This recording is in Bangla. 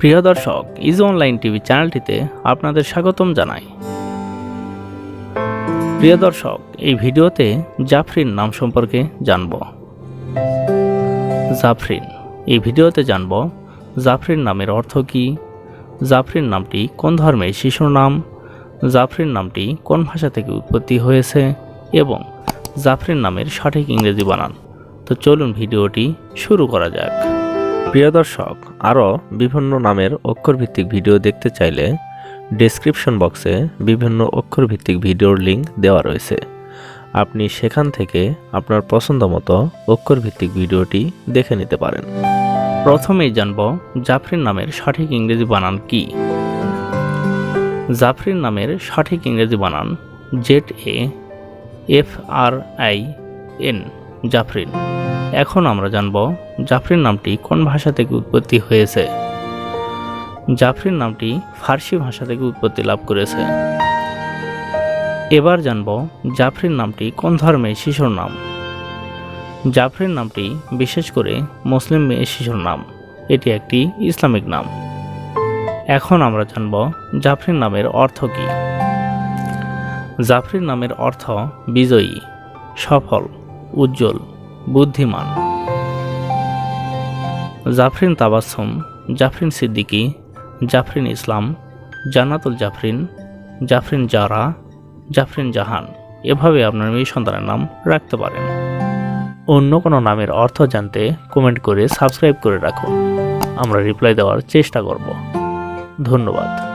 প্রিয় দর্শক, ইজ অনলাইন টিভি চ্যানেলটিতে আপনাদের স্বাগতম জানাই। প্রিয় দর্শক, এই ভিডিওতে জাফরিন নাম সম্পর্কে জানব। জাফরিন এই ভিডিওতে জানব জাফরিন নামের অর্থ কী, জাফরিন নামটি কোন ধর্মের শিশুর নাম, জাফরিন নামটি কোন ভাষা থেকে উৎপত্তি হয়েছে এবং জাফরিন নামের সঠিক ইংরেজি বানান। তো চলুন ভিডিওটি শুরু করা যাক। প্রিয় দর্শক, আরও বিভিন্ন নামের অক্ষরভিত্তিক ভিডিও দেখতে চাইলে ডেসক্রিপশন বক্সে বিভিন্ন অক্ষরভিত্তিক ভিডিওর লিঙ্ক দেওয়া রয়েছে। আপনি সেখান থেকে আপনার পছন্দ মতো অক্ষরভিত্তিক ভিডিওটি দেখে নিতে পারেন। প্রথমেই জানব জাফরিন নামের সঠিক ইংরেজি বানান কি। জাফরিন নামের সঠিক ইংরেজি বানান ZAFRIN, জাফরিন। এখন আমরা জানব জাফরিন নামটি কোন ভাষা থেকে উৎপত্তি হয়েছে। জাফরিন নামটি ফার্সি ভাষা থেকে উৎপত্তি লাভ করেছে। এবার জানব জাফরিন নামটি কোন ধর্মের শিশুর নাম। জাফরিন নামটি বিশেষ করে মুসলিম মেয়ে শিশুর নাম, এটি একটি ইসলামিক নাম। এখন আমরা জানব জাফরিন নামের অর্থ কী। জাফরিন নামের অর্থ বিজয়ী, সফল, উজ্জ্বল, বুদ্ধিমান। জাফরিন তাবাসসুম, জাফরিন সিদ্দিকী, জাফরিন ইসলাম, জান্নাতুল জাফরিন, জাফরিন জারা, জাফরিন জাহান, এভাবে আপনার মেয়ে সন্তানের নাম রাখতে পারেন। অন্য কোনো নামের অর্থ জানতে কমেন্ট করে সাবস্ক্রাইব করে রাখুন, আমরা রিপ্লাই দেওয়ার চেষ্টা করব। ধন্যবাদ।